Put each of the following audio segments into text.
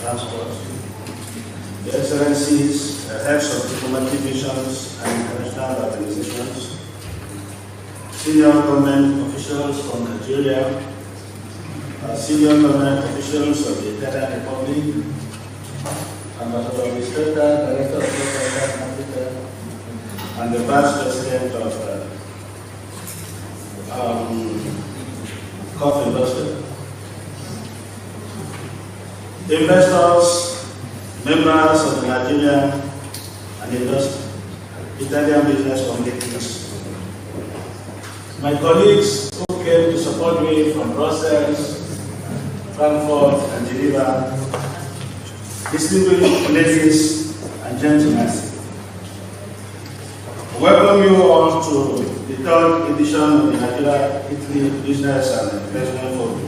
Transport, Your Excellencies, heads of diplomatic missions and international organizations, senior government officials from Nigeria, senior government officials of the Italian Republic, Ambassador Mr. Director of South Africa, and the Vice President of coffee industry. Investors, members of the Nigerian and Italian business communities, my colleagues who came to support me from Brussels, Frankfurt, and Geneva, distinguished ladies and gentlemen, welcome you all to the third edition of the Nigeria-Italy Business and Investment Forum.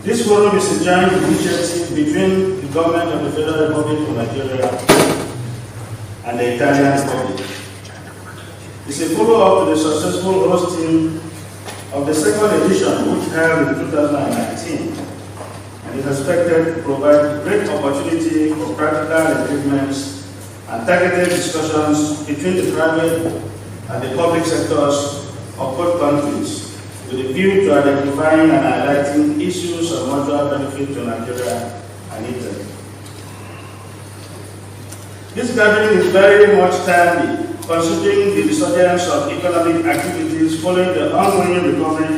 This forum is a joint initiative between the government of the Federal Republic of Nigeria and the Italian Republic. It's a follow-up to the successful hosting of the second edition, which held in 2019, and is expected to provide great opportunity for practical engagements and targeted discussions between the private and the public sectors of both countries, with a view to identifying and highlighting issues of mutual benefit to Nigeria and Italy. This gathering is very much timely, considering the resurgence of economic activities following the ongoing recovery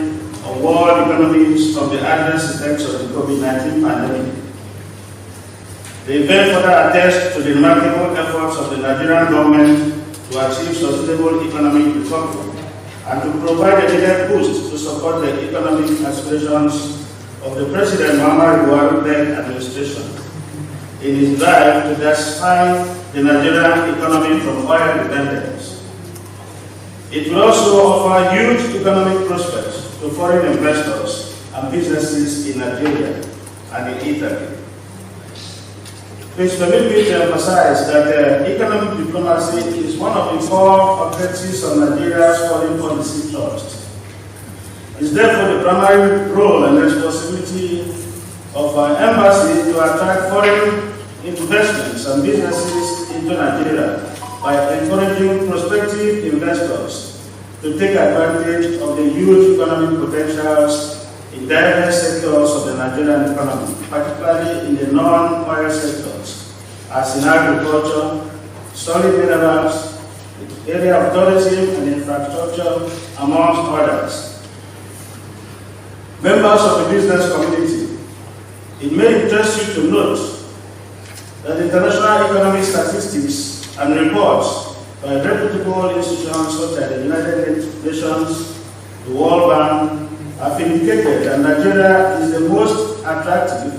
of world economies from the adverse effects of the COVID-19 pandemic. The event further attests to the remarkable efforts of the Nigerian government to achieve sustainable economic recovery and to provide a needed boost to support the economic aspirations of the President Muhammadu Buhari administration in his drive to diversify the Nigerian economy from oil dependence. It will also offer huge economic prospects to foreign investors and businesses in Nigeria and in Italy. Please permit me to emphasize that economic diplomacy is one of the core objectives of Nigeria's foreign policy thrust. It is therefore the primary role and responsibility of our embassy to attract foreign investments and businesses into Nigeria by encouraging prospective investors to take advantage of the huge economic potentials in diverse sectors of the Nigerian economy, particularly in the non-oil sectors, as in agriculture, solid minerals, the area of tourism and infrastructure, amongst others. Members of the business community, it may interest you to note that international economic statistics and reports by reputable institutions such as the United Nations, the World Bank, have indicated that Nigeria is the most attractive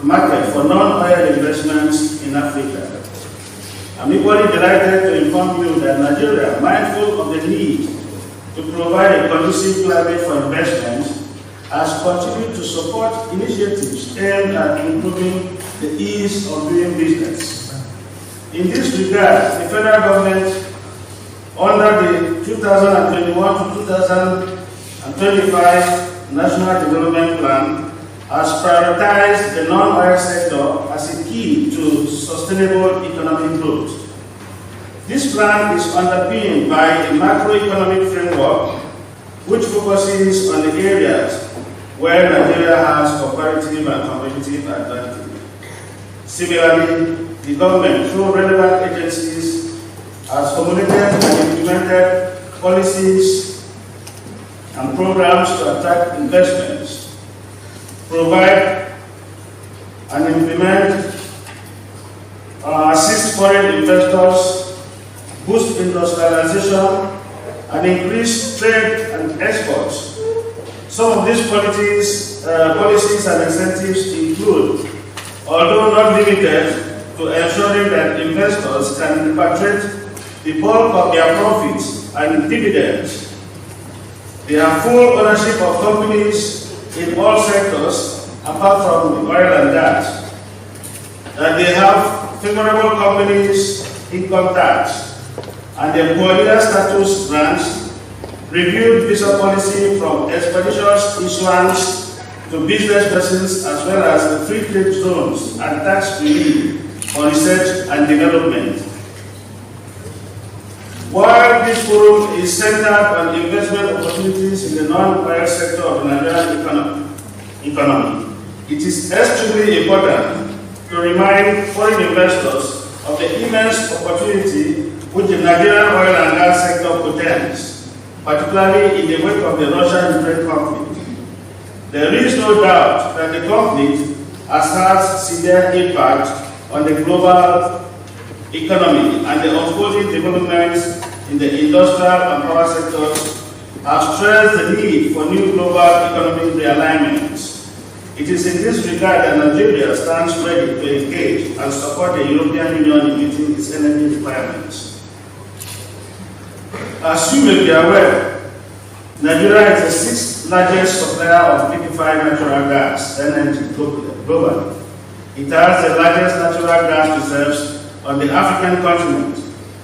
market for non-oil investments in Africa. I'm equally delighted to inform you that Nigeria, mindful of the need to provide a conducive climate for investments, has continued to support initiatives aimed at improving the ease of doing business. In this regard, the federal government, under the 2021 to 2025 National Development Plan, has prioritized the non-oil sector as a key to sustainable economic growth. This plan is underpinned by a macroeconomic framework which focuses on the areas where Nigeria has comparative and competitive advantage. Similarly, the government, through relevant agencies, has formulated and implemented policies and programs to attract investments, provide and implement, assist foreign investors, boost industrialization, and increase trade and exports. Some of these policies and incentives include, although not limited to ensuring that investors can repatriate the bulk of their profits and dividends. They have full ownership of companies in all sectors apart from oil and gas. That they have favorable companies income tax and the employer status grants, reviewed visa policy from expeditious issuance to business persons as well as the free trade zones and tax relief for research and development. While this forum is centered on investment opportunities in the non-oil sector of the Nigerian economy, it is extremely important to remind foreign investors of the immense opportunity which the Nigerian oil and gas sector portends, particularly in the wake of the Russia-Ukraine conflict. There is no doubt that the conflict has had severe impact on the global economy, and the unfolding developments in the industrial and power sectors have stressed the need for new global economic realignments. It is in this regard that Nigeria stands ready to engage and support the European Union in meeting its energy requirements. As you may be aware, Nigeria is the sixth largest supplier of liquefied natural gas, LNG, globally. It has the largest natural gas reserves on the African continent,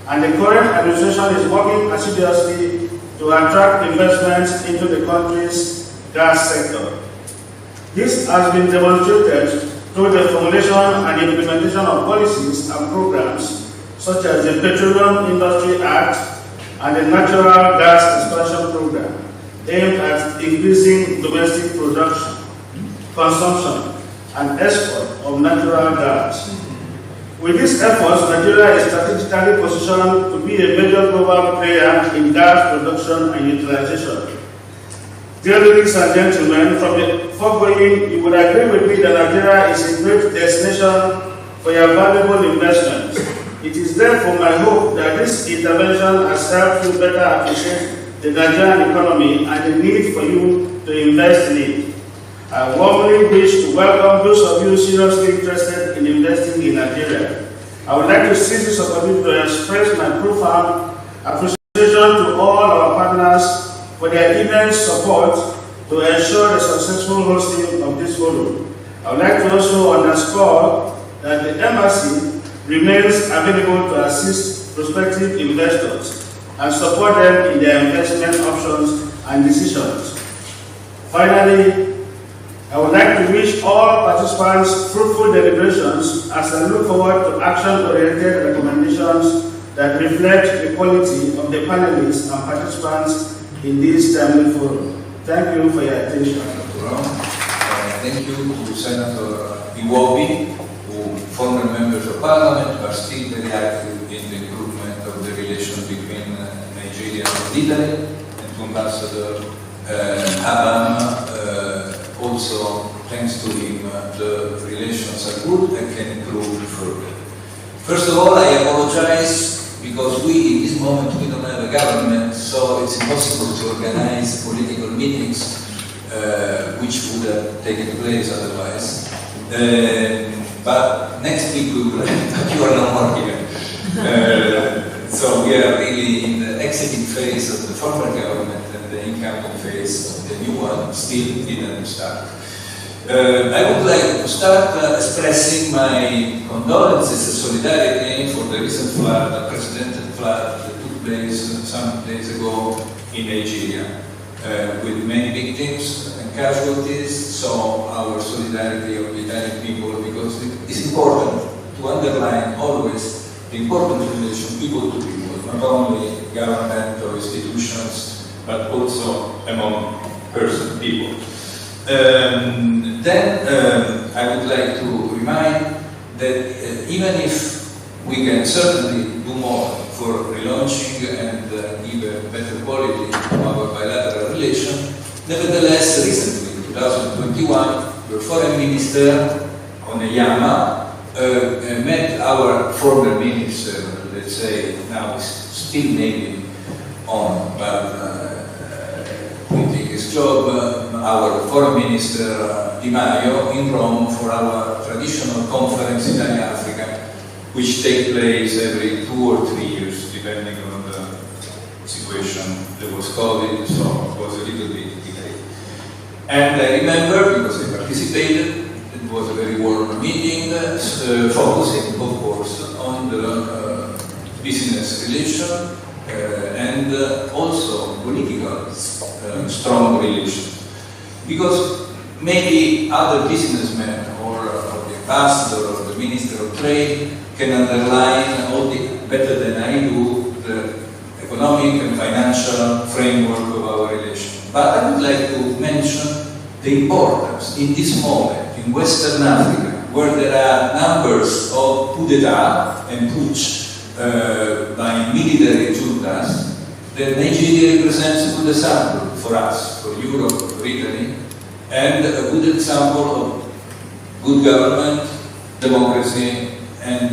and the current administration is working assiduously to attract investments into the country's gas sector. This has been demonstrated through the formulation and implementation of policies and programs such as the Petroleum Industry Act and the Natural Gas Expansion Program, aimed at increasing domestic production, consumption, and export of natural gas. With these efforts, Nigeria is strategically positioned to be a major global player in gas production and utilization. Dear ladies and gentlemen, from the foregoing, you would agree with me that Nigeria is a great destination for your valuable investments. It is therefore my hope that this intervention has helped you better appreciate the Nigerian economy and the need for you to invest in it. I warmly wish to welcome those of you seriously interested in investing in Nigeria. I would like to seize this opportunity to express my profound appreciation to all our partners for their immense support to ensure the successful hosting of this forum. I would like to also underscore that the Embassy remains available to assist prospective investors and support them in their investment options and decisions. Finally, I would like to wish all participants fruitful deliberations as I look forward to action-oriented recommendations that reflect the quality of the panelists and participants in this timely forum. Thank you for your attention. Thank you to Senator Iwobi, who former members of parliament are still very active in the improvement of the relation between Nigeria and Italy, and to Ambassador Abam. Also, thanks to him, the relations are good and can improve further. First of all, I apologize because in this moment we don't have a government, so it's impossible to organize political meetings which would have taken place otherwise. But next week we will have, you are no more here. So we are really in the exiting phase of the former government, and the incoming phase of the new one still didn't start. I would like to start expressing my condolences and solidarity for the recent flood, the unprecedented flood that took place some days ago in Nigeria, with many victims and casualties. So our solidarity of the Italian people, because it's important to underline always the important relation people to people, not only government or institutions, but also among people. Then I would like to remind that even if we can certainly do more for relaunching and give a better quality to our bilateral relation, nevertheless, recently, in 2021, your foreign minister, Oneyama, met our former minister, let's say now still maybe on, but quitting his job, our foreign minister Di Maio in Rome for our traditional conference Italy-Africa, which takes place every 2 or 3 years, depending on the situation. There was COVID, so it was a little bit delayed. And I remember, because I participated, it was a very warm meeting, focusing, of course, on the business relation and also political strong relation. Because maybe other businessmen or the ambassador or the minister of trade can underline all the, better than I do, the economic and financial framework of our relation. But I would like to mention the importance in this moment in Western Africa, where there are numbers of coup d'etat and putsch by military juntas, that Nigeria represents a good example for us, for Europe, for Italy, and a good example of good government, democracy, and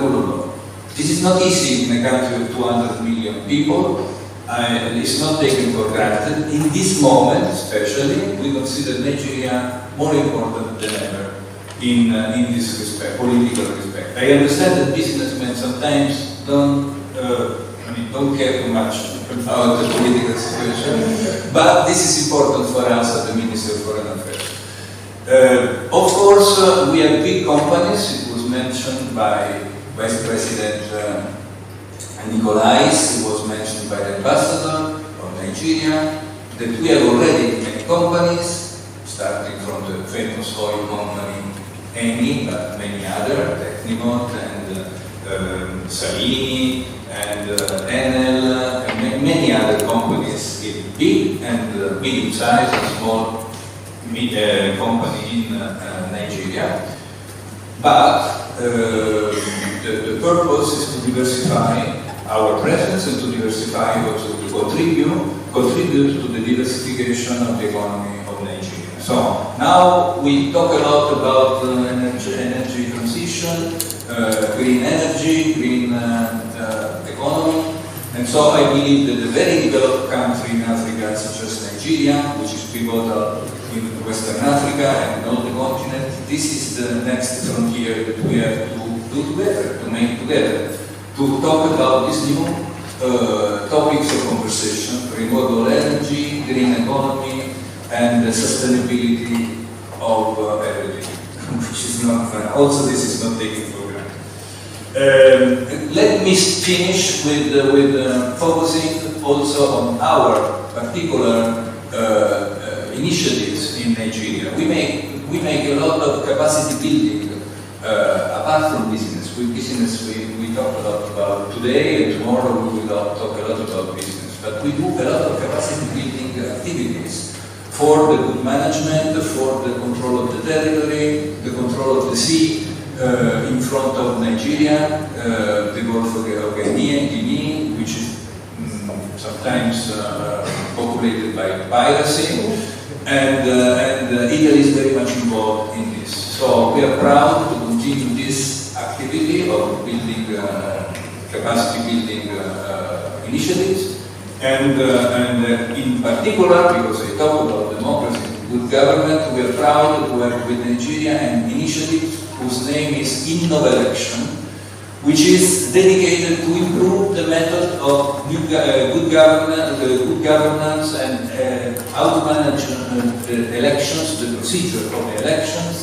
rule of law. This is not easy in a country of 200 million people, and it's not taken for granted. In this moment, especially, we consider Nigeria more important than ever in this respect, political respect. I understand that businessmen sometimes don't care too much about the political situation, but this is important for us as the Ministry of Foreign Affairs. Of course, we have big companies. It was mentioned by Vice President Nicolais, it was mentioned by the Ambassador of Nigeria, that we have already many companies, starting from the famous oil company Eni, but many other, Tecnimont and Salini and Enel, and many other companies, big and medium-sized and small company in Nigeria. But the purpose is to diversify our presence and to diversify, also to contribute to the diversification of the economy of Nigeria. So now we talk a lot about energy transition, green energy, green economy, and so I believe that a very developed country in Africa, such as Nigeria, which is pivotal in Western Africa and all the continent, this is the next frontier that we have to do together, to make together, to talk about these new topics of conversation: renewable energy, green economy, and the sustainability of everything, which is not, also this is not taken for granted. Let me finish with focusing also on our particular initiatives in Nigeria. We make a lot of capacity building apart from business. With business we talk a lot about today, and tomorrow we will talk a lot about business. But we do a lot of capacity building activities for the good management, for the control of the territory, the control of the sea in front of Nigeria, the Gulf of Guinea, which is sometimes populated by piracy, and Italy is very much involved in this. So we are proud to continue this activity of building capacity building initiatives, and in particular, because I talk about democracy and good government, we are proud to have with Nigeria an initiative whose name is Innovelection, which is dedicated to improve the method of good governance and how to manage the elections, the procedure of the elections,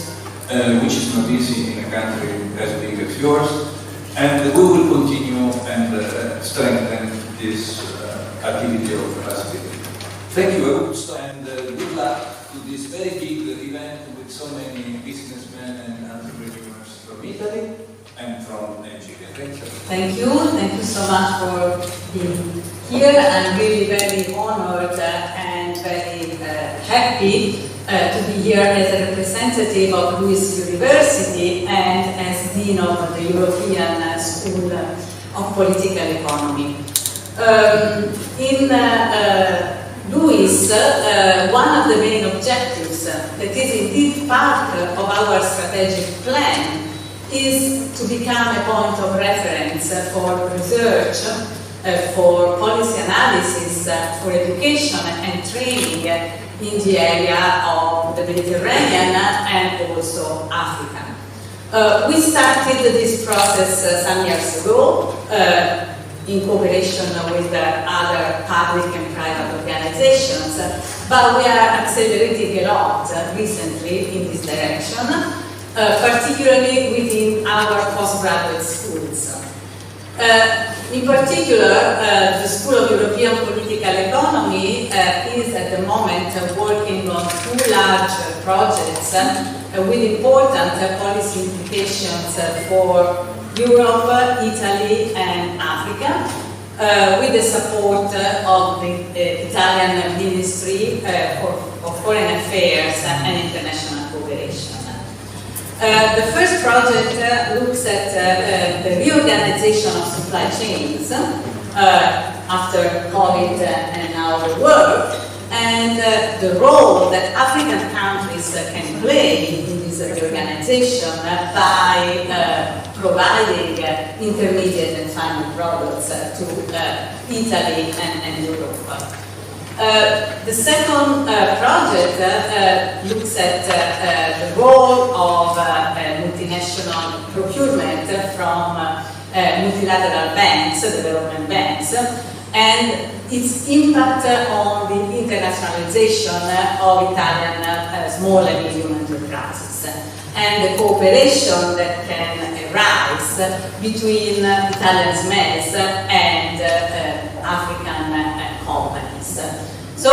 which is not easy in a country as big as yours. And we will continue and strengthen this activity of capacity. Thank you, and good luck to this very big event with so many businessmen and entrepreneurs from Italy and from Nigeria. Thank you. Thank you so much for being here. I'm really very honored and very happy to be here as a representative of LUISS University and as Dean of the European School of Political Economy. In LUISS, one of the main objectives that is indeed part of our strategic plan is to become a point of reference for research, for policy analysis, for education and training in the area of the Mediterranean and also Africa. We started this process some years ago in cooperation with other public and private organizations, but we are accelerating a lot recently in this direction, particularly within our postgraduate schools. In particular, the School of European Political Economy is at the moment working on two large projects with important policy implications for Europe, Italy, and Africa, with the support of the Italian Ministry of Foreign Affairs and International Cooperation. The first project looks at the reorganization of supply chains after COVID and now the war, and the role that African countries can play in this reorganization by providing intermediate and final products to Italy and Europe. The second project looks at the role of multinational procurement from multilateral banks, development banks, and its impact on the internationalization of Italian small and medium enterprises, and the cooperation that can arise between Italian SMEs and African companies. So,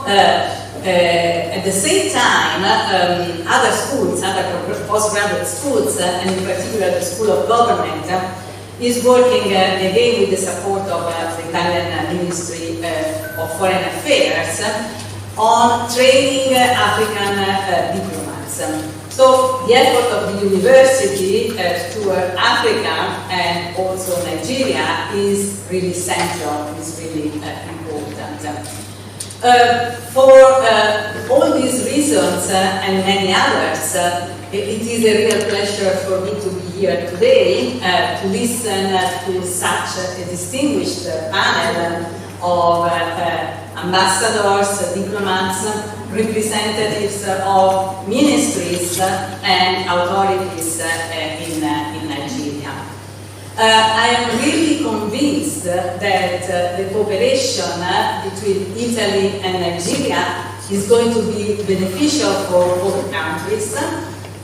at the same time, other schools, other postgraduate schools, and in particular the School of Government, is working again with the support of the Italian Ministry of Foreign Affairs on training African diplomats. So the effort of the university toward Africa and also Nigeria is really central, is really important. For all these reasons and many others, it is a real pleasure for me to be here today to listen to such a distinguished panel of ambassadors, diplomats, representatives of ministries and authorities in Nigeria. I am really convinced that the cooperation between Italy and Nigeria is going to be beneficial for both countries,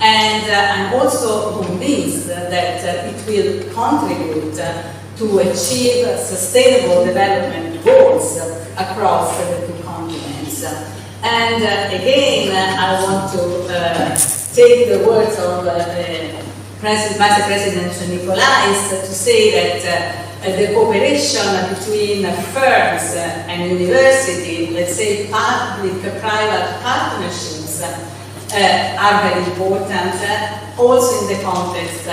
and I'm also convinced that it will contribute to achieve sustainable development goals across the two continents. And again, I want to take the words of Vice President Nicolais to say that the cooperation between firms and university, let's say public-private partnerships, are very important, also in the context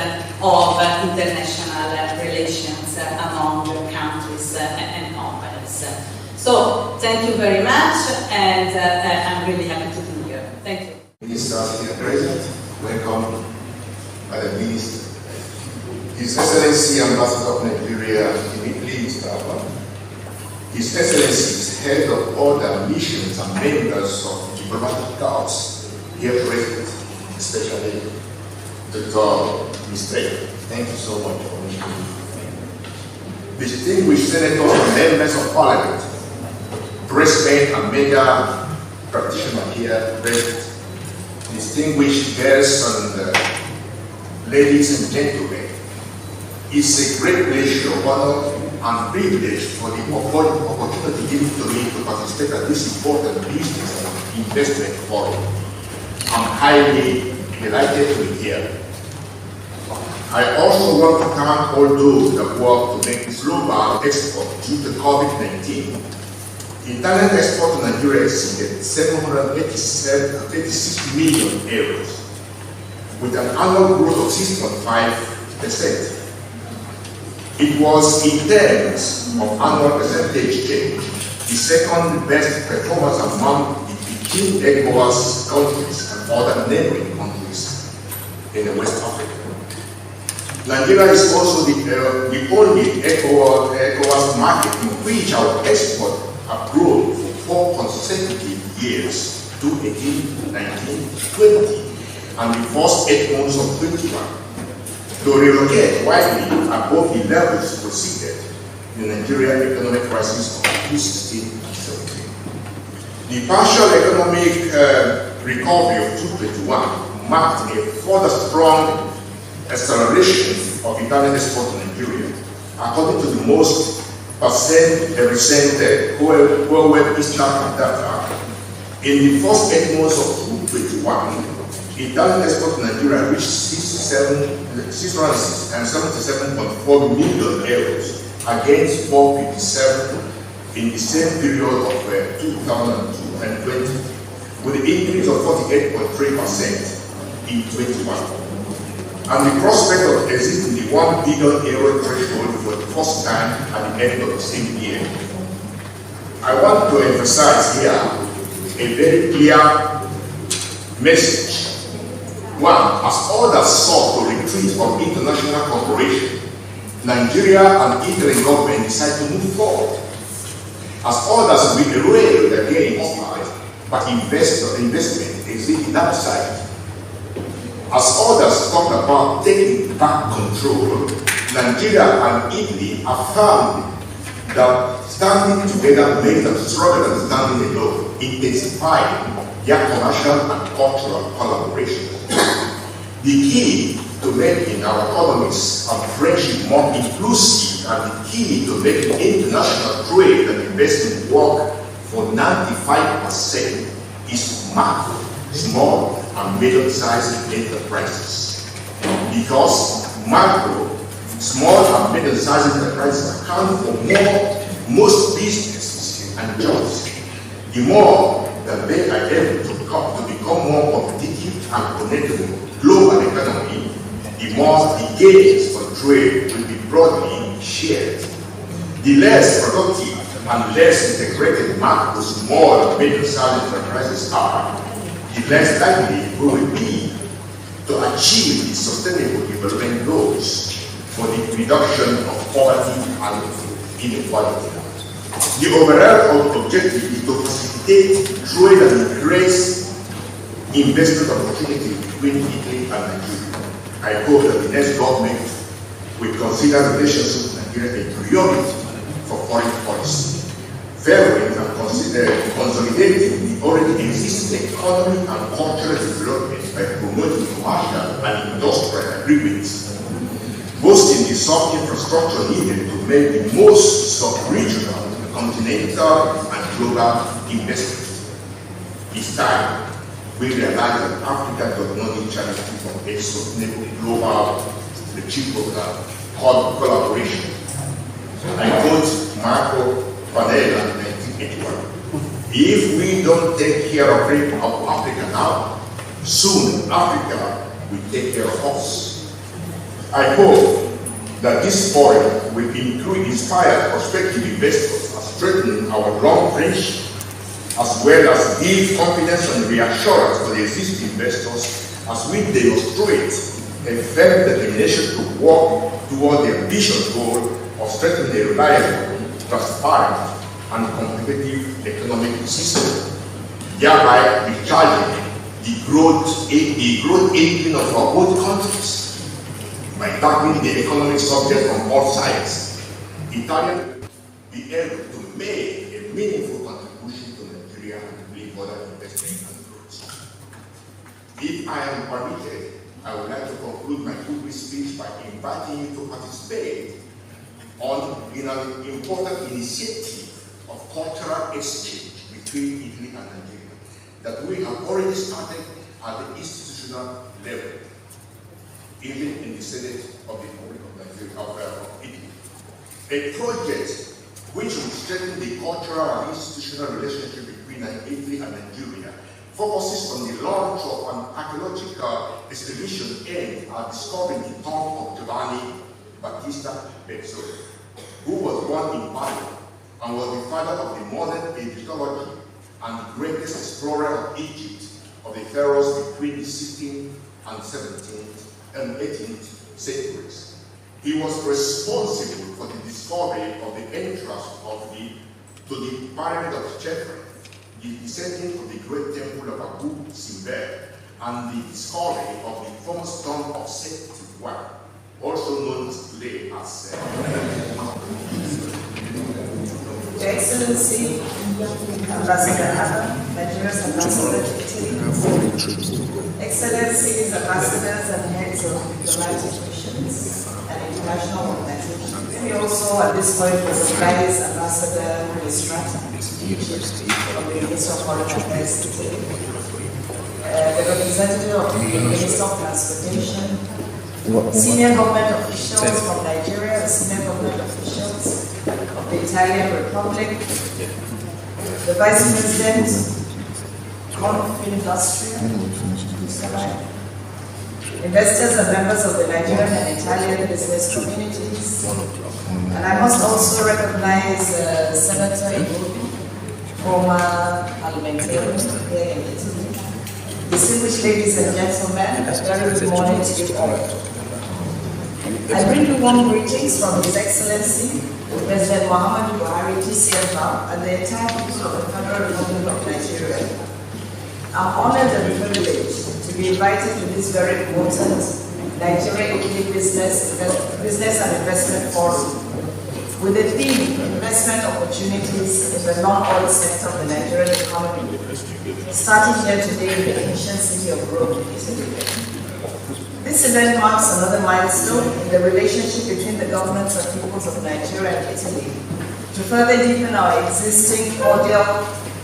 of international relations among countries and companies. So, thank you very much, and I'm really happy to be here. Thank you. Minister President, welcome, Madam Minister. His Excellency Ambassador of Nigeria in Italy, Mr. Abba. His Excellency is head of all the missions and members of diplomatic corps here present, especially Dr. Mr. Thank you so much for me. Distinguished senators and members of parliament, president and major practitioners here present, distinguished guests and ladies and gentlemen, it's a great pleasure, honor, and privilege for the opportunity given to me to participate at this important business and investment forum. I'm highly delighted to be here. I also want to thank all those that work to make global export due to COVID-19. Internal export to Nigeria exceeded 786 million euros, with an annual growth of 6.5%. It was, in terms of annual percentage change, the second best performance among the 15 ECOWAS countries and other neighboring countries in the West Africa. Nigeria is also the only ECOWAS market in which our export have grown for 4 consecutive years, 2018, 19, 20, and the first 8 months of 21, to relocate widely above the levels preceded in the Nigerian economic crisis of 2016 and 17. The partial economic recovery of 2021 marked a further strong acceleration of Italian export to Nigeria, according to the most recent World East African data. In the first 8 months of 2021, Italian export to Nigeria reached 677.4 million euros against 457 in the same period of 2020, with an increase of 48.3% in 21. And the prospect of exceeding the 1 billion euro threshold for the first time at the end of the same year. I want to emphasize here a very clear message. One, as others sought to retreat from international cooperation, Nigeria and Italian government decided to move forward. As others railed against it, but investment existed outside. As others talked about taking back control, Nigeria and Italy affirmed that standing together makes them stronger than standing alone, intensifying their commercial and cultural collaboration. The key to making our economies and friendship more inclusive and the key to making international trade and investment work for 95% is macro, small and medium-sized enterprises. Because macro, small and medium-sized enterprises account for most businesses and jobs. The more that they are able to become more competitive and connected to the global economy, the more the gains for trade will be broadly shared. The less productive and less integrated macro, small and medium-sized enterprises are, the less likely we will be to achieve the sustainable development goals for the reduction of poverty and inequality. The overall objective is to facilitate trade and increase investment opportunities between Italy and Nigeria. I hope that the next government will consider relations with Nigeria a priority for foreign policy, favoring and consolidating the already existing economic and cultural development by promoting commercial and industrial agreements, boosting the soft infrastructure needed to make the most sub-regional, continental, and global investment. It's time we realize that Africa does not need charity from a sustainable global collaboration. I quote Marco Pannella in 1981. If we don't take care of Africa now, soon Africa will take care of us. I hope that this forum will inspire prospective investors and strengthen our long friendship, as well as give confidence and reassurance to the existing investors as we demonstrate a firm determination to work toward the ambitious goal of strengthening a reliable, transparent, and competitive economic system, thereby recharging the growth engine of our both countries. By tackling the economic subject from all sides, Italy will be able to make a meaningful contribution to Nigeria and bring further investment and growth. If I am permitted, I would like to conclude my public speech by inviting you to participate in an important initiative of cultural exchange between Italy and Nigeria that we have already started at the institutional level, even in the Senate of the Republic of Nigeria, of Italy. A project which will strengthen the cultural and institutional relationship between Italy and Nigeria focuses on the launch of an archaeological expedition aimed at discovering the tomb of Giovanni Battista Bezzoli, who was born in Padua and was the father of the modern Egyptology and the greatest explorer of Egypt of the pharaohs between the 16th and 17th and 18th centuries. He was responsible for the discovery of the entrance to the pyramid of Chephren, the descending of the great temple of Abu Simbel, and the discovery of the famous tomb of Seti I, also known today as Your Excellency, Ambassador Adam, Nigeria's Ambassador to Italy, Excellencies, Ambassadors and Heads of diplomatic missions and international organizations. Let me also at this point recognize Ambassador Ministrata from the Ministry of Foreign Affairs to Italy. The representative of the Minister of Transportation, senior government officials from Nigeria, the senior government officials of the Italian Republic, the Vice President, Confindustria, investors and members of the Nigerian and Italian business communities, and I must also recognize Senator Iwobi, former parliamentarian here in Italy. Distinguished ladies and gentlemen, a very good morning to you all. I bring you warm greetings from His Excellency, President Muhammadu Buhari, GCFR, and the entire people of the Federal Republic of Nigeria. I'm honored and privileged to be invited to this very important Nigeria-Italy Business and Investment Forum with the theme Investment Opportunities in the Non-Oil Sector of the Nigerian Economy, starting here today in the ancient city of Rome, Italy. This event marks another milestone in the relationship between the governments and peoples of Nigeria and Italy to further deepen our existing cordial,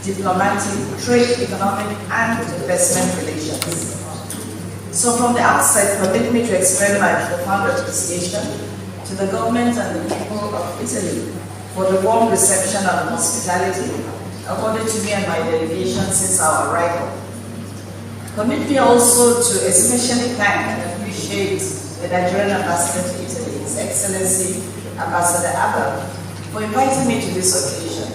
diplomatic, trade, economic, and investment relations. So from the outset, permit me to express my profound appreciation to the government and the people of Italy for the warm reception and hospitality accorded to me and my delegation since our arrival. Permit me also to especially thank and appreciate the Nigerian Ambassador to Italy, His Excellency Ambassador Abba, for inviting me to this occasion.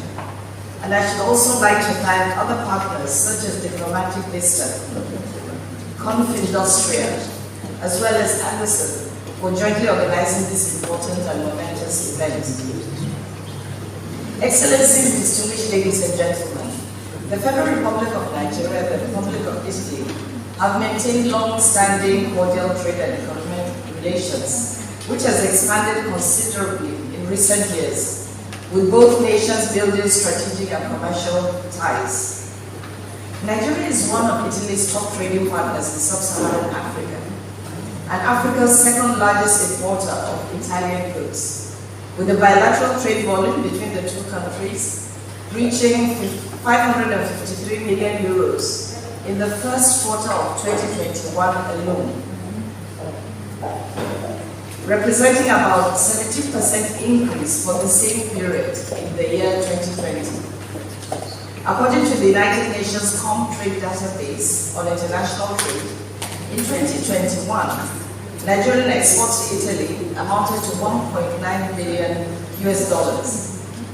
And I should also like to thank other partners such as Diplomatic Vista, Confindustria, as well as Anderson for jointly organizing this important and momentous event. Excellencies, distinguished ladies and gentlemen, the Federal Republic of Nigeria and the Republic of Italy have maintained long-standing cordial trade and economic relations, which has expanded considerably in recent years, with both nations building strategic and commercial ties. Nigeria is one of Italy's top trading partners in sub-Saharan Africa, and Africa's second largest importer of Italian goods, with a bilateral trade volume between the two countries reaching 553 million euros in the first quarter of 2021 alone, representing about 70% increase for the same period in the year 2020. According to the United Nations Comtrade database on international trade, in 2021, Nigerian exports to Italy amounted to $1.9 billion US,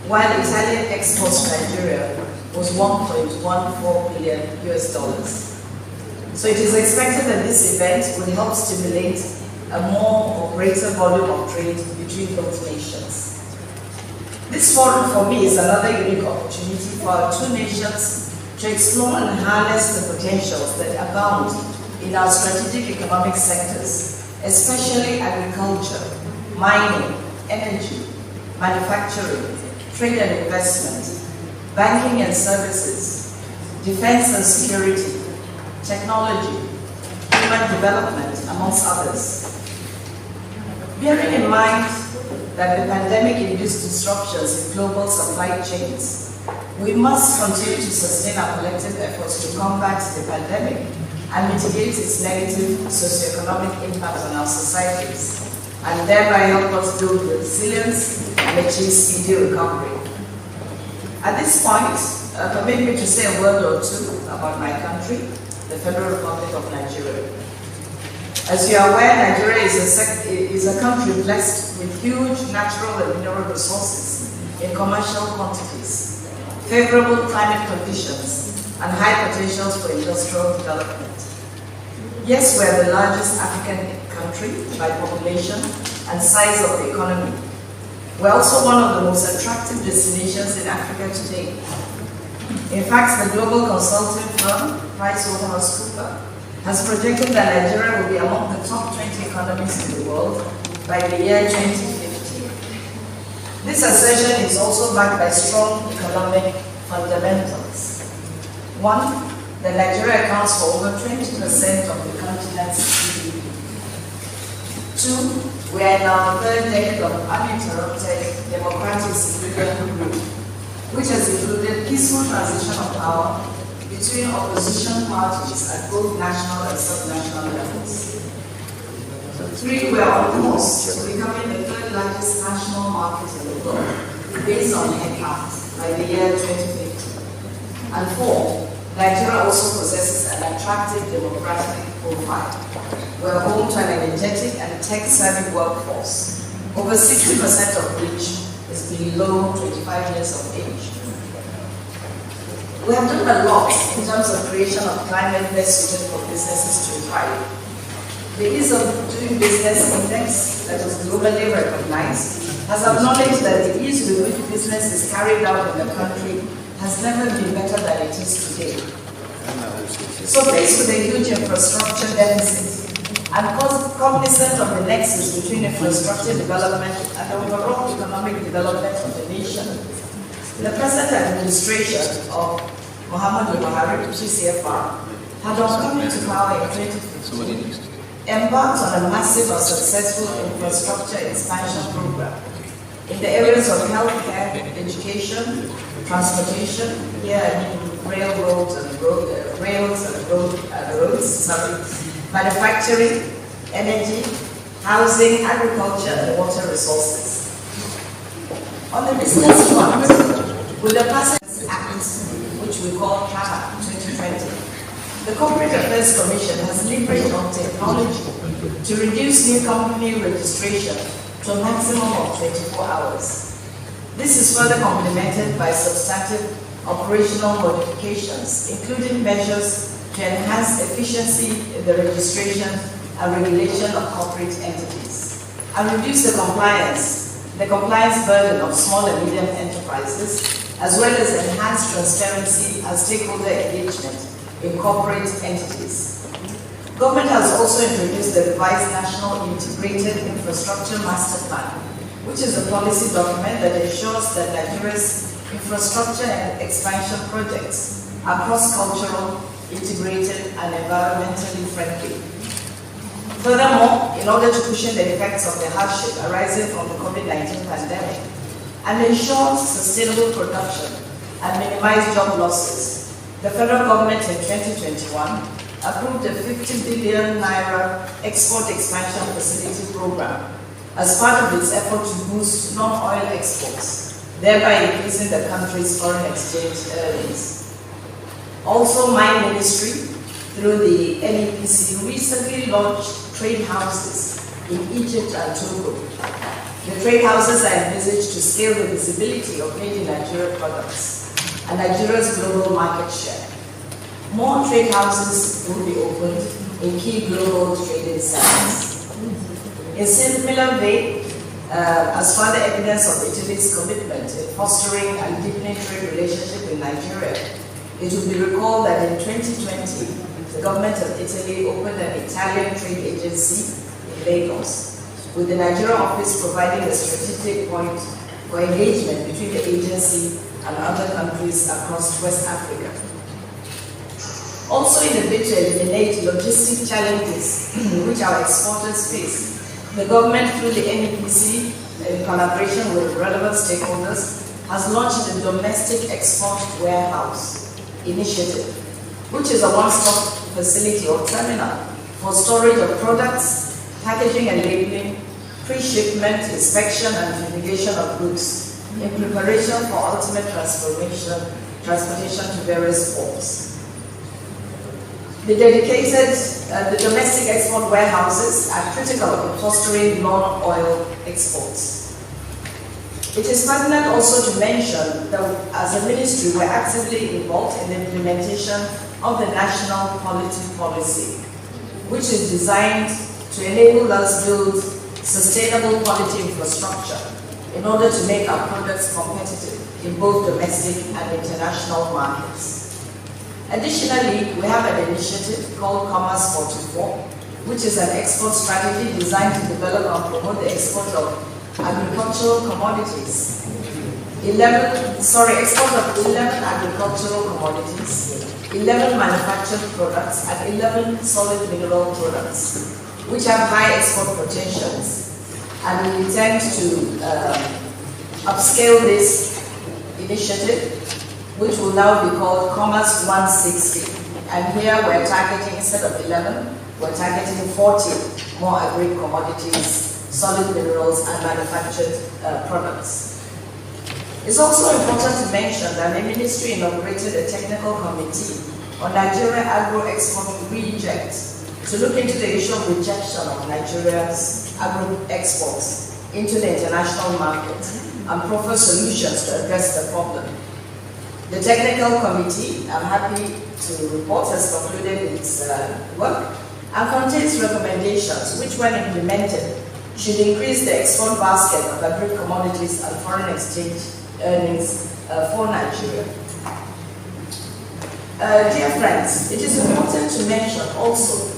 while Italian exports to Nigeria was $1.14 billion US. So it is expected that this event will help stimulate a more or greater volume of trade between both nations. This forum for me is another unique opportunity for our two nations to explore and harness the potentials that abound in our strategic economic sectors, especially agriculture, mining, energy, manufacturing, trade and investment, banking and services, defense and security, technology, human development, amongst others. Bearing in mind that the pandemic-induced disruptions in global supply chains, we must continue to sustain our collective efforts to combat the pandemic and mitigate its negative socioeconomic impact on our societies, and thereby help us build resilience and achieve speedy recovery. At this point, permit me to say a word or two about my country, the Federal Republic of Nigeria. As you are aware, Nigeria is a country blessed with huge natural and mineral resources in commercial quantities, favorable climate conditions, and high potentials for industrial development. Yes, we are the largest African country by population and size of the economy. We're also one of the most attractive destinations in Africa today. In fact, the global consulting firm, PricewaterhouseCoopers, has projected that Nigeria will be among the top 20 economies in the world by the year 2050. This assertion is also backed by strong economic fundamentals. One, that Nigeria accounts for over 20% of the continent's GDP. Two, we are in our third decade of uninterrupted democratic civilian growth, which has included peaceful transition of power, between opposition parties at both national and subnational levels. The three were on course to becoming the third largest national market in the world, based on headcount, by the year 2050. And four, Nigeria also possesses an attractive demographic profile. We're home to an energetic and tech-savvy workforce, over 60% of which is below 25 years of age. We have done a lot in terms of creation of climate best suited for businesses to thrive. The Ease of Doing Business Index, that is globally recognized, has acknowledged that the ease with which business is carried out in the country has never been better than it is today. So faced with a huge infrastructure deficit and cognizant of the nexus between infrastructure development and overall economic development of the nation, the present administration of Muhammadu Buhari, PCFR, had on coming to power in 2015, embarked on a massive and successful infrastructure expansion program in the areas of healthcare, education, transportation, railroads and roads, manufacturing, energy, housing, agriculture, and water resources. On the business front, with the passage Act, which we call CAMA 2020, the Corporate Affairs Commission has leveraged on technology to reduce new company registration to a maximum of 24 hours. This is further complemented by substantive operational modifications, including measures to enhance efficiency in the registration and regulation of corporate entities, and reduce the compliance burden of small and medium enterprises, as well as enhance transparency and stakeholder engagement in corporate entities. Government has also introduced the revised National Integrated Infrastructure Master Plan, which is a policy document that ensures that Nigeria's infrastructure and expansion projects are cross-cultural, integrated, and environmentally friendly. Furthermore, in order to cushion the effects of the hardship arising from the COVID-19 pandemic and ensure sustainable production and minimize job losses, the federal government in 2021 approved a 50 billion naira export expansion facility program as part of its effort to boost non-oil exports, thereby increasing the country's foreign exchange earnings. Also, my ministry, through the NEPC, recently launched trade houses in Egypt and Togo. The trade houses are envisaged to scale the visibility of made in Nigeria products and Nigeria's global market share. More trade houses will be opened in key global trading centers. In similar vein, as further evidence of Italy's commitment in fostering and deepening trade relationship with Nigeria, it will be recalled that in 2020, the government of Italy opened an Italian trade agency in Lagos, with the Nigeria office providing a strategic point for engagement between the agency and other countries across West Africa. Also, in a bid to eliminate logistic challenges which our exporters face, the government, through the NEPC, in collaboration with relevant stakeholders, has launched the Domestic Export Warehouse Initiative, which is a one-stop facility or terminal for storage of products, packaging and labeling, pre-shipment, inspection and fumigation of goods, in preparation for ultimate transportation to various ports. The domestic export warehouses are critical in fostering non-oil exports. It is pertinent also to mention that as a ministry, we're actively involved in the implementation of the National Quality Policy, which is designed to enable us build sustainable quality infrastructure in order to make our products competitive in both domestic and international markets. Additionally, we have an initiative called Commerce 44, which is an export strategy designed to develop and promote the export of agricultural commodities. Export of 11 agricultural commodities, 11 manufactured products, and 11 solid mineral products, which have high export potentials. And we intend to upscale this initiative which will now be called Commerce 160. And here we're targeting, instead of 11, we're targeting 40 more agri commodities, solid minerals, and manufactured products. It's also important to mention that the ministry inaugurated a technical committee on Nigeria agro-export reject to look into the issue of rejection of Nigeria's agro-exports into the international market and proffer solutions to address the problem. The technical committee, I'm happy to report, has concluded its work and contains recommendations which, when implemented, should increase the export basket of agri commodities and foreign exchange earnings for Nigeria. Dear friends, it is important to mention also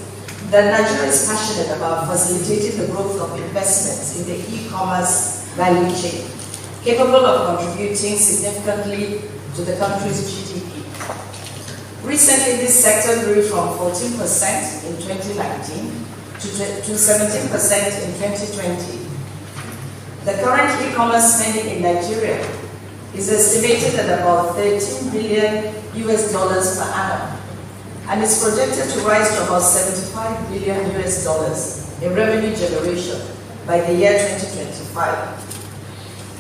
that Nigeria is passionate about facilitating the growth of investments in the e-commerce value chain, capable of contributing significantly to the country's GDP. Recently, this sector grew from 14% in 2019 to 17% in 2020. The current e-commerce spending in Nigeria is estimated at about $13 billion per annum, and is projected to rise to about $75 billion in revenue generation by the year 2025.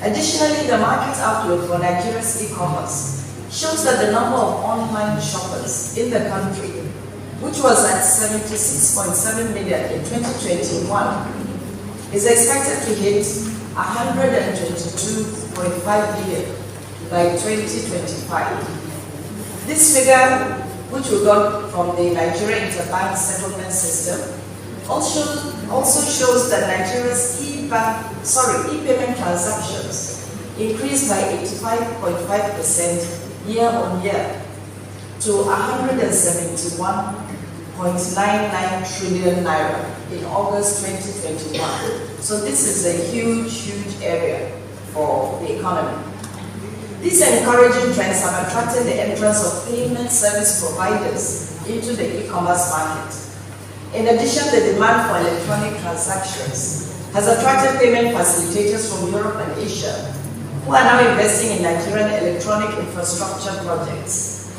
Additionally, the market outlook for Nigeria's e-commerce shows that the number of online shoppers in the country, which was at 76.7 million in 2021, is expected to hit 122.5 million by 2025. This figure, which we got from the Nigeria Interbank Settlement System, also shows that Nigeria's e-payment transactions increased by 85.5% year on year to 171.99 trillion naira in August 2021. So this is a huge area for the economy. These encouraging trends have attracted the entrance of payment service providers into the e-commerce market. In addition, the demand for electronic transactions has attracted payment facilitators from Europe and Asia, who are now investing in Nigerian electronic infrastructure projects.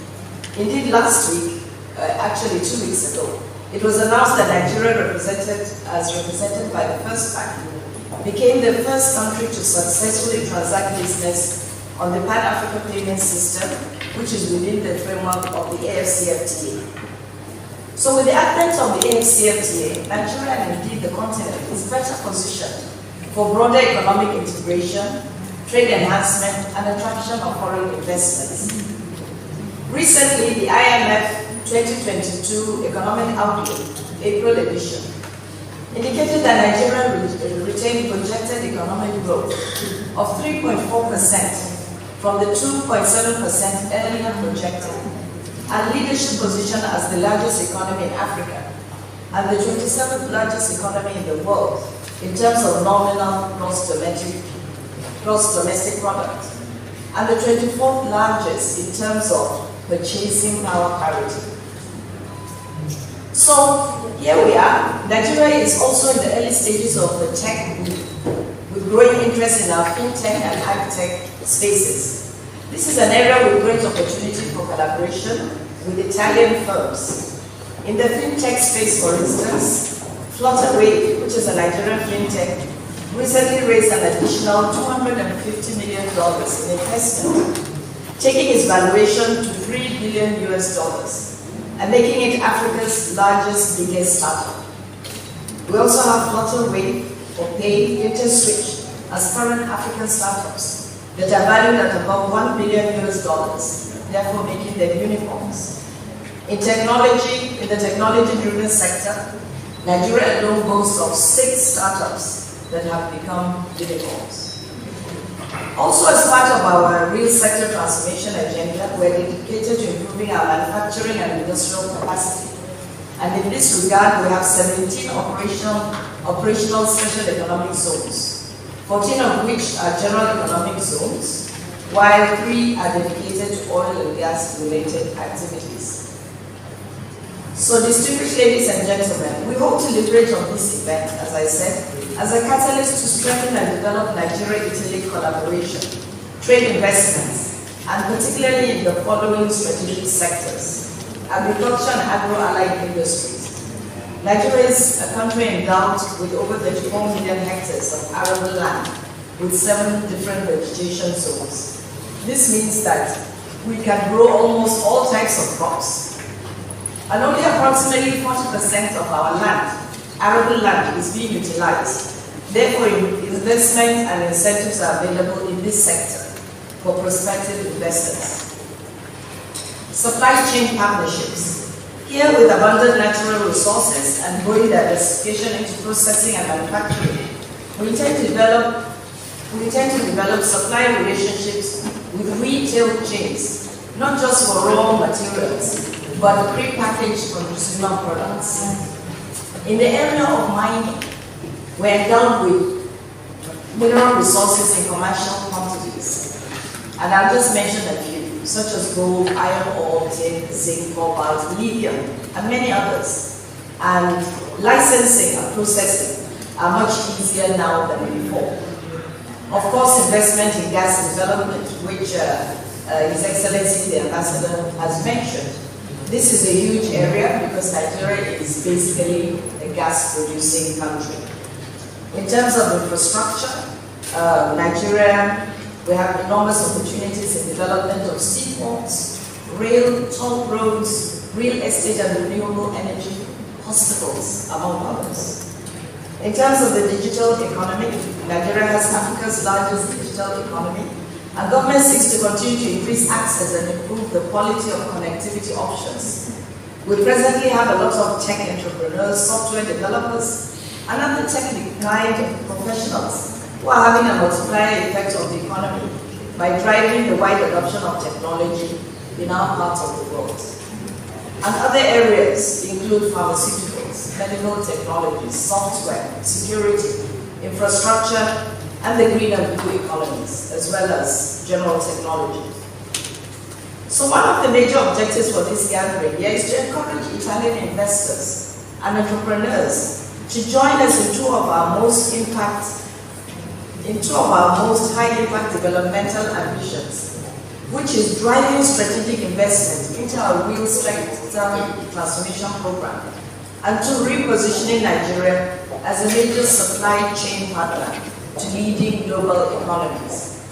Indeed, last week, actually 2 weeks ago, it was announced that Nigeria, represented by the First Bank, became the first country to successfully transact business on the Pan-African Payment System, which is within the framework of the AFCFTA. So with the advent of the AFCFTA, Nigeria and indeed the continent is better positioned for broader economic integration, trade enhancement, and attraction of foreign investments. Recently, the IMF 2022 Economic Outlook, April edition, indicated that Nigeria retained projected economic growth of 3.4% from the 2.7% earlier projected, and leadership position as the largest economy in Africa and the 27th largest economy in the world in terms of nominal gross domestic product, and the 24th largest in terms of purchasing power parity. So here we are. Nigeria is also in the early stages of the tech boom, with growing interest in our fintech and agtech spaces. This is an area with great opportunity for collaboration with Italian firms. In the fintech space, for instance, Flutterwave, which is a Nigerian fintech, recently raised an additional $250 million in investment, taking its valuation to $3 billion and making it Africa's biggest startup. We also have Flutterwave, Opay, InterSwitch as current African startups that are valued at about $1 billion, therefore making them unicorns. In the technology-driven sector, Nigeria alone boasts of 6 startups that have become unicorns. Also, as part of our real sector transformation agenda, we're dedicated to improving our manufacturing and industrial capacity. And in this regard, we have 17 operational special economic zones, 14 of which are general economic zones, while 3 are dedicated to oil and gas related activities. So distinguished ladies and gentlemen, we hope to leverage on this event, as I said, as a catalyst to strengthen and develop Nigeria-Italy collaboration, trade investments, and particularly in the following strategic sectors: agriculture and agro-allied industries. Nigeria is a country endowed with over 34 million hectares of arable land with 7 different vegetation zones. This means that we can grow almost all types of crops. And only approximately 40% of our land, arable land, is being utilized. Therefore, investment and incentives are available in this sector for prospective investors. Supply chain partnerships. Here, with abundant natural resources and growing diversification into processing and manufacturing, we intend to develop supply relationships with retail chains, not just for raw materials, but pre-packaged consumer products. In the area of mining, we're endowed with mineral resources in commercial quantities. And I'll just mention a few, such as gold, iron ore, tin, zinc, cobalt, lithium, and many others. And licensing and processing are much easier now than before. Of course, investment in gas development, which His Excellency the Ambassador has mentioned. This is a huge area because Nigeria is basically a gas-producing country. In terms of infrastructure, Nigeria, we have enormous opportunities in development of seaports, rail, toll roads, real estate and renewable energy, hospitals, among others. In terms of the digital economy, Nigeria has Africa's largest digital economy, and government seeks to continue to increase access and improve the quality of connectivity options. We presently have a lot of tech entrepreneurs, software developers, and other tech-inclined professionals who are having a multiplier effect on the economy by driving the wide adoption of technology in our part of the world. And other areas include pharmaceuticals, medical technologies, software, security, infrastructure, and the green and blue economies, as well as general technology. So one of the major objectives for this gathering here is to encourage Italian investors and entrepreneurs to join us in two of our most high impact developmental ambitions, which is driving strategic investment into our real strength transformation program, and to repositioning Nigeria as a major supply chain partner to leading global economies.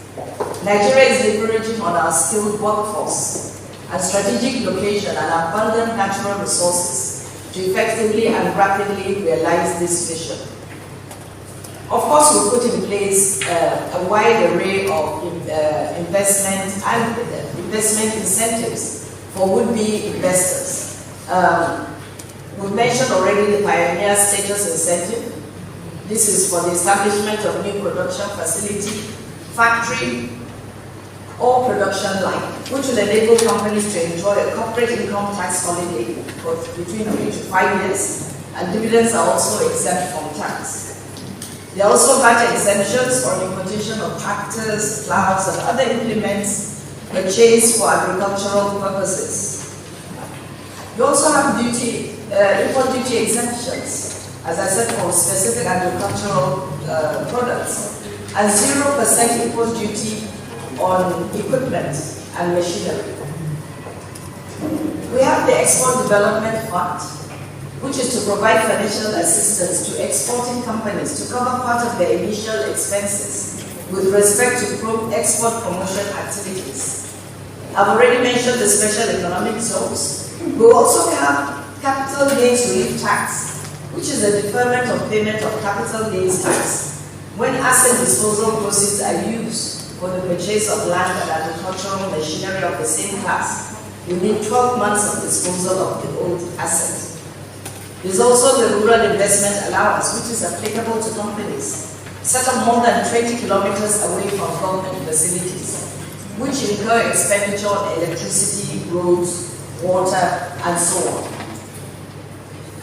Nigeria is leveraging on our skilled workforce and strategic location and abundant natural resources to effectively and rapidly realize this vision. Of course, we put in place a wide array of investment and investment incentives for would-be investors. We mentioned already the Pioneer Status Incentive. This is for the establishment of new production facility, factory, or production line, which will enable companies to enjoy a corporate income tax holiday for between 3 to 5 years, and dividends are also exempt from tax. There are also VAT exemptions on importation of tractors, plows, and other implements purchased for agricultural purposes. You also have import duty exemptions, as I said, for specific agricultural products, and 0% import duty on equipment and machinery. We have the Export Development Fund, which is to provide financial assistance to exporting companies to cover part of their initial expenses with respect to export promotion activities. I've already mentioned the special economic zones. We also have capital gains relief tax, which is a deferment of payment of capital gains tax when asset disposal proceeds are used for the purchase of land and agricultural machinery of the same class within 12 months of disposal of the old asset. There's also the Rural Investment Allowance, which is applicable to companies set up more than 20 kilometers away from government facilities, which incur expenditure on electricity, roads, water, and so on.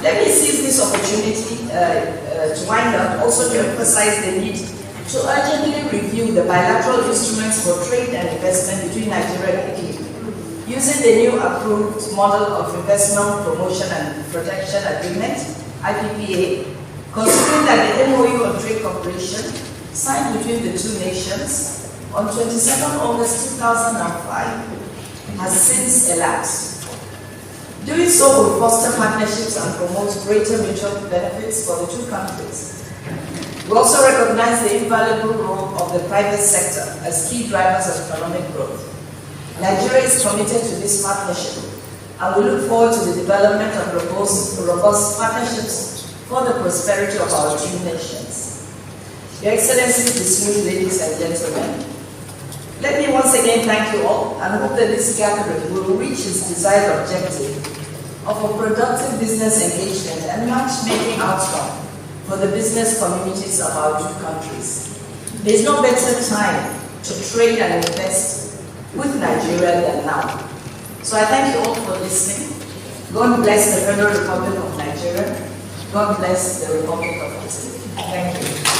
Let me seize this opportunity to wind up, also to emphasize the need to urgently review the bilateral instruments for trade and investment between Nigeria and Italy, using the new approved model of Investment Promotion and Protection Agreement, IPPA, considering that the MOU on Trade Cooperation signed between the two nations on 27 August 2005 has since elapsed. Doing so will foster partnerships and promote greater mutual benefits for the two countries. We also recognize the invaluable role of the private sector as key drivers of economic growth. Nigeria is committed to this partnership, and we look forward to the development of robust partnerships for the prosperity of our two nations. Your Excellencies, distinguished ladies and gentlemen, let me once again thank you all and hope that this gathering will reach its desired objective of a productive business engagement and matchmaking outcome for the business communities of our two countries. There is no better time to trade and invest with Nigeria than now. So I thank you all for listening. God bless the Federal Republic of Nigeria. God bless the Republic of Italy. Thank you.